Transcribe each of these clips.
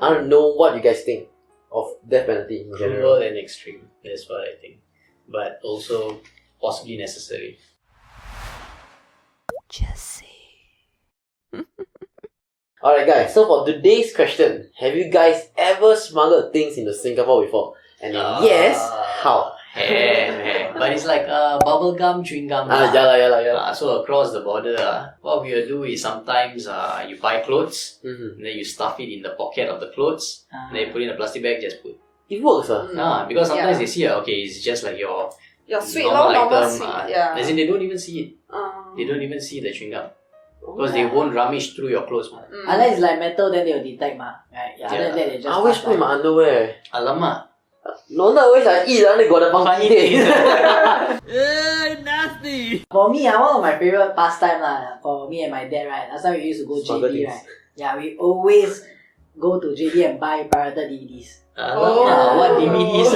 I don't know what you guys think of death penalty in general. Cruel and extreme. That's what I think. But also possibly necessary. Just say. Alright guys, so for today's question, have you guys ever smuggled things into Singapore before? And yes, how? But it's like bubble gum, chewing gum. Yeah lah. So across the border, what we will do is sometimes you buy clothes, Mm-hmm. and then you stuff it in the pocket of the clothes, and then you put it in a plastic bag, just put. It works, Because sometimes they see, okay, it's just like your sweet, normal normal item. sweet. As in, they don't even see it. They don't even see the chewing gum. Because they won't rummage through your clothes. Unless it's like metal, then they will detect right? Other than that, they just I always put in my underwear. Alamak. No wonder always I eat they got the funky taste. Nasty. For me, one of my favorite pastime for me and my dad, right? Last time we used to go JB, right? Yeah, we always go to JB and buy pirated DVDs. What DVDs?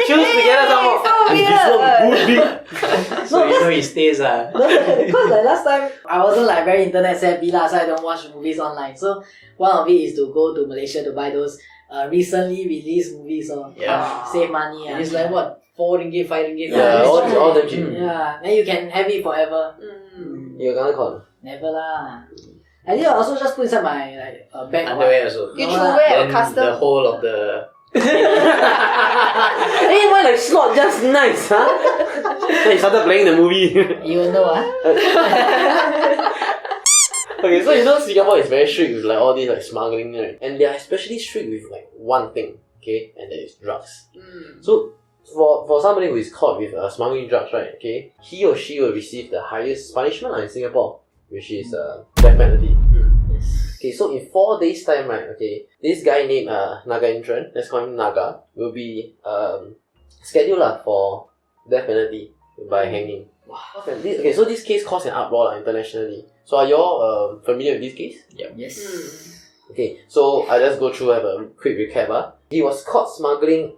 Choose together some more. So you know he stays. Because like last time I wasn't like very internet savvy so I don't watch movies online. So one of it is to go to Malaysia to buy those recently released movies save money. And it's like what? 4 ringgit, 5 ringgit? Yeah, all them cheap. Yeah, then you can have it forever. You're gonna call? Never lah. I think I also just put inside my bag. Underwear also. You threw away Then a custom. the whole of the... Hey, why like slot just nice, huh? Then you started playing the movie. You will know, Okay, so you know Singapore is very strict with like all these like smuggling, right? And they are especially strict with like one thing, okay? And that is drugs. So for somebody who is caught with smuggling drugs, right? Okay, he or she will receive the highest punishment in Singapore, which is death penalty. Okay, so in 4 days time, right? Okay, this guy named Nagaenthran, let's call him Naga, will be scheduled for death penalty by hanging. Okay, so this case caused an uproar internationally. So are you all familiar with this case? Yep. Yes. Okay, so I just go through, have a quick recap. He was caught smuggling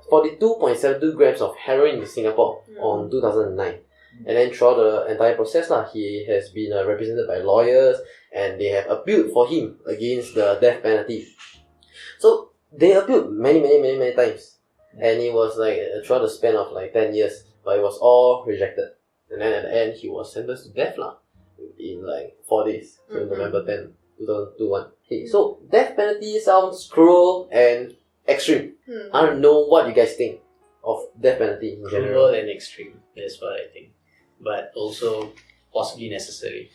42.72 grams of heroin in Singapore on 2009. And then throughout the entire process, he has been represented by lawyers and they have appealed for him against the death penalty. So they appealed many times. And it was like throughout the span of like 10 years, but it was all rejected. And then at the end, he was sentenced to death in like 4 days. So November 10, 2021. Okay, so death penalty sounds cruel and extreme. I don't know what you guys think of death penalty in general. Cruel and extreme. That's what I think. But also possibly necessary.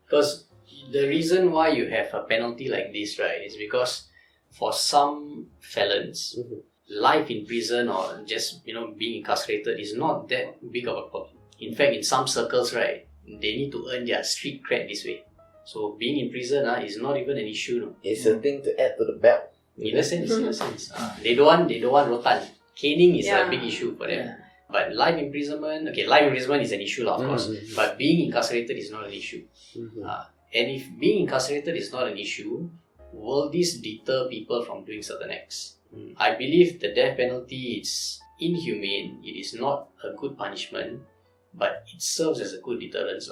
Because the reason why you have a penalty like this, right, is because for some felons, life in prison or just being incarcerated is not that big of a problem. In fact, in some circles, right, they need to earn their street cred this way. So being in prison is not even an issue. No? It's a thing to add to the belt. In a sense. They don't want rotan. Caning is a big issue for them. But life imprisonment is an issue, of course. But being incarcerated is not an issue. And if being incarcerated is not an issue, will this deter people from doing certain acts? I believe the death penalty is inhumane. It is not a good punishment, but it serves as a good deterrence.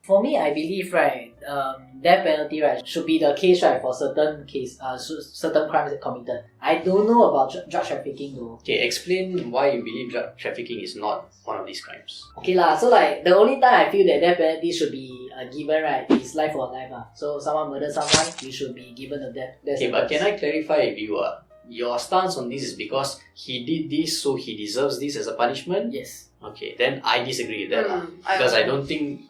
For me, I believe death penalty should be the case for certain certain crimes that committed. I don't know about drug trafficking though. Okay, explain why you believe drug trafficking is not one of these crimes. Okay so like the only time I feel that death penalty should be given is life or life So someone murdered someone, you should be given the death. Okay, but can I clarify with you? Your stance on this is because he did this, so he deserves this as a punishment? Yes. Okay, then I disagree with that because I don't think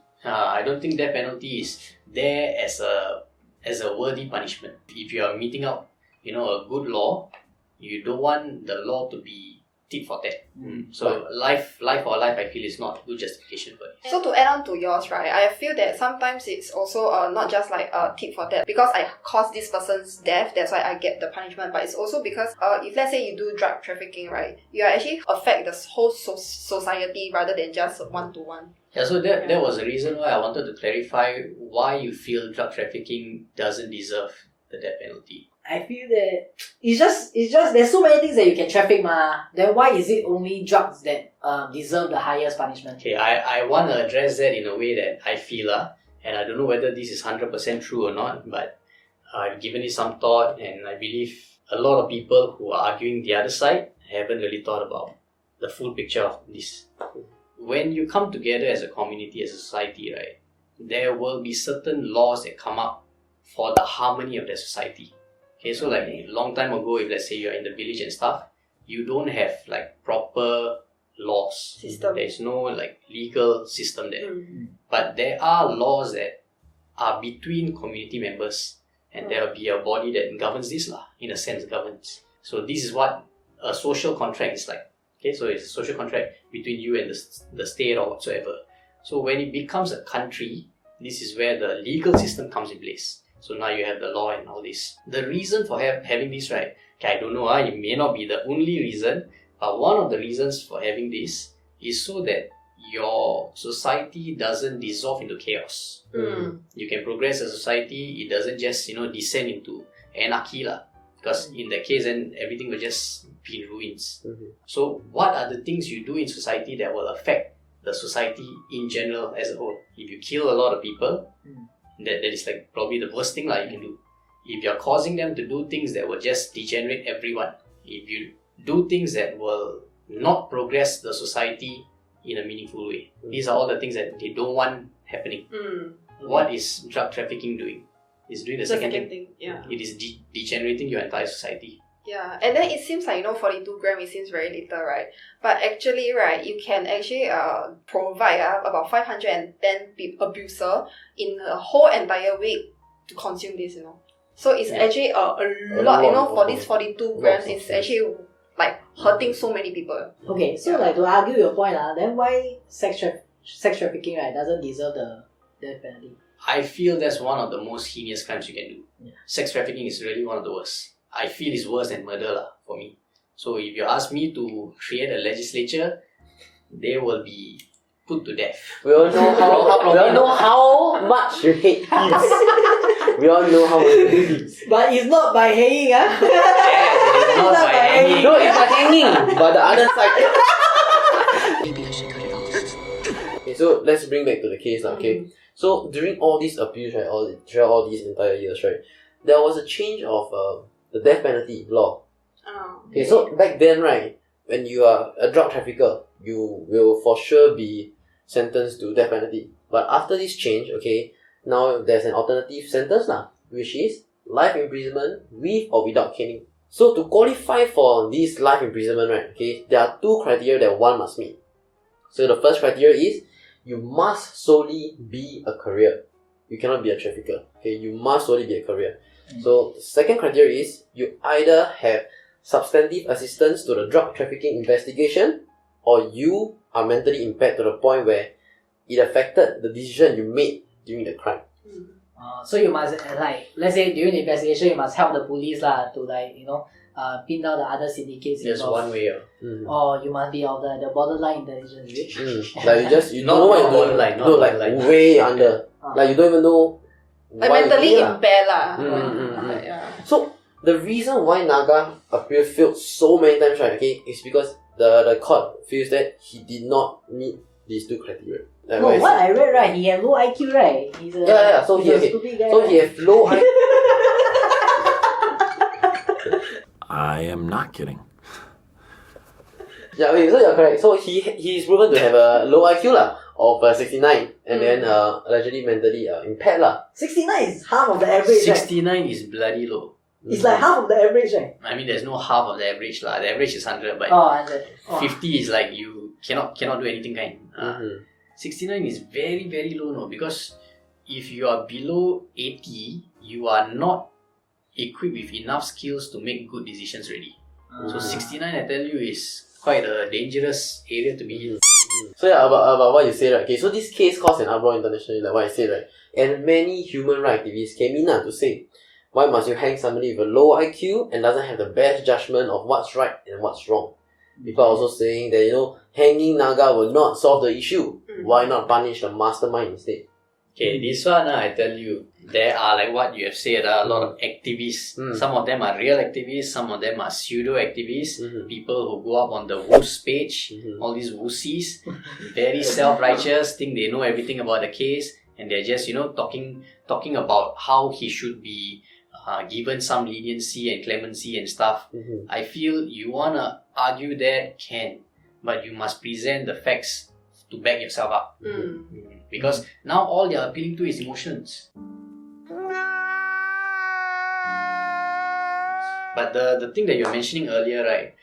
death penalty is there as a worthy punishment. If you are meeting out, a good law, you don't want the law to be tit for tat. So life or life, I feel, is not good justification for it. So to add on to yours, right, I feel that sometimes it's also not just like tit for tat. Because I caused this person's death, that's why I get the punishment. But it's also because if let's say you do drug trafficking, right, you actually affect the whole society rather than just one-to-one. Yeah, so that was the reason why I wanted to clarify why you feel drug trafficking doesn't deserve the death penalty. I feel that it's just there's so many things that you can traffic Then why is it only drugs that deserve the highest punishment? Okay, I want to address that in a way that I feel and I don't know whether this is 100% true or not, but I've given it some thought, and I believe a lot of people who are arguing the other side haven't really thought about the full picture of this. When you come together as a community, as a society, right, there will be certain laws that come up for the harmony of the society. Okay, so like a long time ago, if let's say you're in the village and stuff, you don't have like proper laws. There's no like legal system there. But there are laws that are between community members, and there will be a body that governs this in a sense governs. So this is what a social contract is like. Okay, so it's a social contract between you and the state or whatsoever. So when it becomes a country, this is where the legal system comes in place. So now you have the law and all this. The reason for having this, right? Okay, I don't know, it may not be the only reason, but one of the reasons for having this is so that your society doesn't dissolve into chaos. You can progress as a society, it doesn't just, descend into anarchy because in that case then everything will just be in ruins. So what are the things you do in society that will affect the society in general as a whole? If you kill a lot of people, that is like probably the worst thing you can do. If you're causing them to do things that will just degenerate everyone, if you do things that will not progress the society in a meaningful way, these are all the things that they don't want happening. What is drug trafficking doing? It's doing the second thing. It is degenerating your entire society. Yeah, and then it seems like 42 grams, it seems very little, right? But actually, right, you can actually provide about 510 abuser in a whole entire week to consume this, So it's actually a lot, for this 42 grams, it's actually like hurting so many people. Okay, so like to argue your point, then why sex trafficking, right, doesn't deserve the death penalty? I feel that's one of the most heinous crimes you can do. Yeah. Sex trafficking is really one of the worst. I feel it's worse than murder for me. So if you ask me to create a legislature, they will be put to death. We all know how much you hate thieves. We all know how much you hate thieves. But it's not by hanging, Yes, it is not by hanging. No, it's by hanging. But the other side. Okay, so let's bring back to the case okay? So during all this abuse, right, throughout all these entire years, right, there was a change of the death penalty law. Okay, so back then, right, when you are a drug trafficker, you will for sure be sentenced to death penalty. But after this change, okay, now there's an alternative sentence which is life imprisonment with or without caning. So to qualify for this life imprisonment, right, okay, there are two criteria that one must meet. So the first criteria is you must solely be a career. You cannot be a trafficker. Okay, you must solely be a career. So the second criteria is you either have substantive assistance to the drug trafficking investigation, or you are mentally impaired to the point where it affected the decision you made during the crime. So you must let's say during the investigation, you must help the police to pin down the other syndicates. There's one way. Or you must be of the borderline intelligence. You don't know what you're doing. Borderline, no, like way under. Like you don't even know. Like mentally impaired So the reason why Naga appeal failed so many times, right, okay, is because the court feels that he did not meet these two criteria. Like no, what I read, right, he had low IQ, right? He's a So he's a stupid guy. So he has low IQ. I am not kidding. Yeah, okay, so you're correct. So he's proven to have a low IQ of 69, and then allegedly mentally impaired 69 is half of the average. 69 is bloody low. It's like half of the average, right? I mean, there's no half of the average The average is 100, but 50 is like you cannot do anything kind. 69 is very, very low now, because if you are below 80, you are not equipped with enough skills to make good decisions already. So 69, I tell you, is quite a dangerous area to be in. So yeah, about what you say, right? Okay, so this case caused an uproar internationally, like what I said, right? And many human rights activists came in to say, why must you hang somebody with a low IQ and doesn't have the best judgment of what's right and what's wrong? People are also saying that, hanging Naga will not solve the issue. Why not punish the mastermind instead? Okay, this one, I tell you, there are, like what you have said, a lot of activists. Some of them are real activists, some of them are pseudo-activists, people who go up on the woos page, all these woosies, very self-righteous, think they know everything about the case, and they're just, talking about how he should be given some leniency and clemency and stuff. I feel you wanna argue that but you must present the facts to back yourself up. Because now all they are appealing to is emotions. But the thing that you're mentioning earlier, right?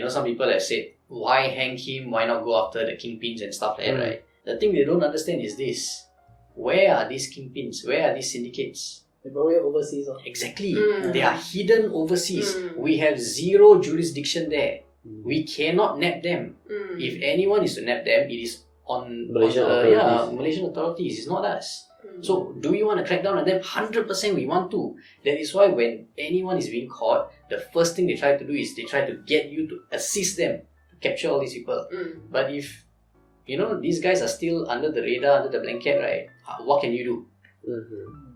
Some people have said, why hang him? Why not go after the kingpins and stuff like that, right? The thing they don't understand is this. Where are these kingpins? Where are these syndicates? They're probably overseas. Exactly. They are hidden overseas. We have zero jurisdiction there. We cannot nab them. If anyone is to nab them, it is on Malaysian authorities. It's not us. So do we want to crack down on them? 100% we want to. That is why when anyone is being caught, the first thing they try to do is they try to get you to assist them to capture all these people. But if these guys are still under the radar, under the blanket, right? What can you do?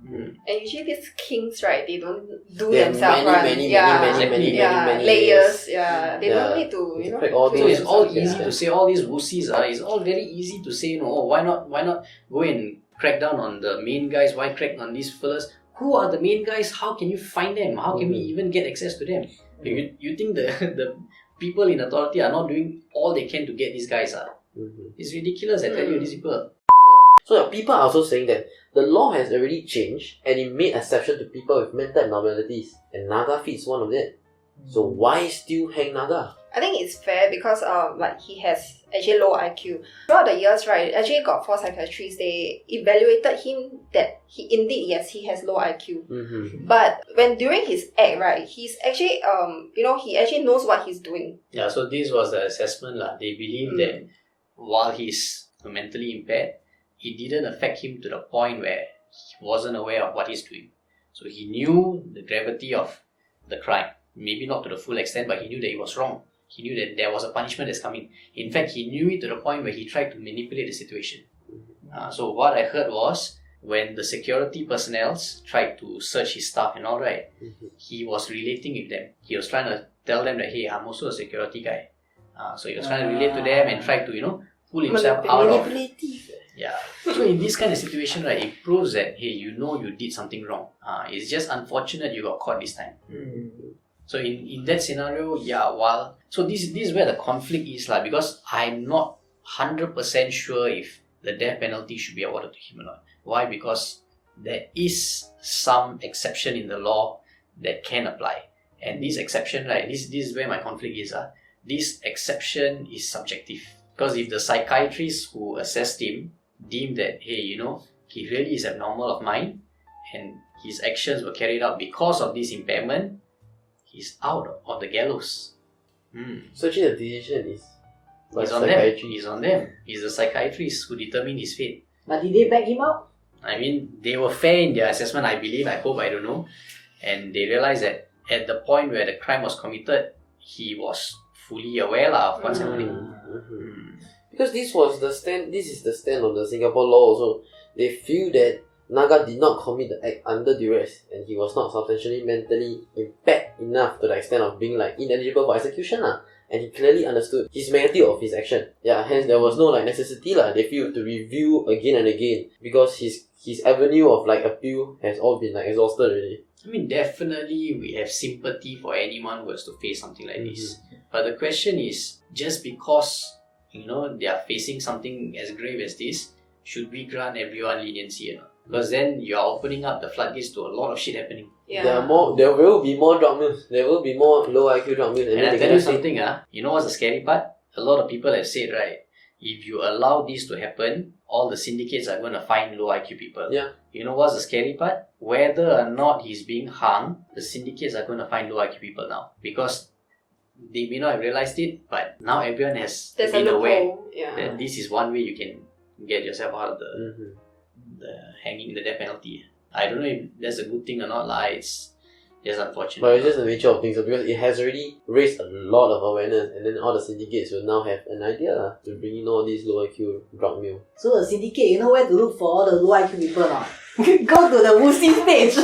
And usually these kings, right, they don't do There are themselves, many layers. They don't need to, So it's all easy to say all these wussies. It's all very easy to say, why not go and crack down on the main guys? Why crack on these fellas? Who are the main guys? How can you find them? How can we even get access to them? You think the people in authority are not doing all they can to get these guys? It's ridiculous, I tell you, these people. So people are also saying that the law has already changed and it made exception to people with mental abnormalities, and Naga fits one of them. So why still hang Naga? I think it's fair because he has actually low IQ. Throughout the years, right, actually got 4 psychiatrists. They evaluated him that he has low IQ. But when during his act, right, he's actually he actually knows what he's doing. Yeah, so this was the assessment lah. They believe that while he's mentally impaired, it didn't affect him to the point where he wasn't aware of what he's doing. So he knew the gravity of the crime. Maybe not to the full extent, but he knew that it was wrong. He knew that there was a punishment that's coming. In fact, he knew it to the point where he tried to manipulate the situation. So what I heard was, when the security personnel tried to search his stuff and all right, he was relating with them. He was trying to tell them that, hey, I'm also a security guy. So he was trying to relate to them and try to, pull himself out of... Yeah. So in this kind of situation, right, it proves that, hey, you did something wrong. It's just unfortunate you got caught this time. So in that scenario, so this is where the conflict is, because I'm not 100% sure if the death penalty should be awarded to him or not. Why? Because there is some exception in the law that can apply. And this exception, right, this is where my conflict is. This exception is subjective. Because if the psychiatrist who assessed him deemed that, hey, he really is abnormal of mind and his actions were carried out because of this impairment, he's out of the gallows. So actually the decision is He's on them. He's the psychiatrist who determined his fate. But did they back him up? I mean, they were fair in their assessment, I believe, I hope, I don't know. And they realized that at the point where the crime was committed, he was fully aware of what's happening. Because this is the stand of the Singapore law also. They feel that Naga did not commit the act under duress and he was not substantially mentally impaired enough to the extent of being ineligible for execution and he clearly understood his magnitude of his action. Hence there was no necessity they feel to review again and again because his avenue of appeal has all been exhausted already. I mean, definitely we have sympathy for anyone who has to face something like this. But the question is, just because they are facing something as grave as this, should we grant everyone leniency or not? Because then you are opening up the floodgates to a lot of shit happening. There will be more drug mules. There will be more low IQ drug mules. And I tell you something, you know what's the scary part? A lot of people have said, right, if you allow this to happen, all the syndicates are going to find low IQ people. You know what's the scary part? Whether or not he's being hung, the syndicates are going to find low IQ people now. Because they may not have realized it, but now everyone has been aware that this is one way you can get yourself out of the hanging, the death penalty. I don't know if that's a good thing or not. It's just unfortunate. But it's just the nature of things because it has already raised a lot of awareness, and then all the syndicates will now have an idea to bring in all these low IQ drug mule. So the syndicate, you know where to look for all the low IQ people now? Go to the Wuxi page.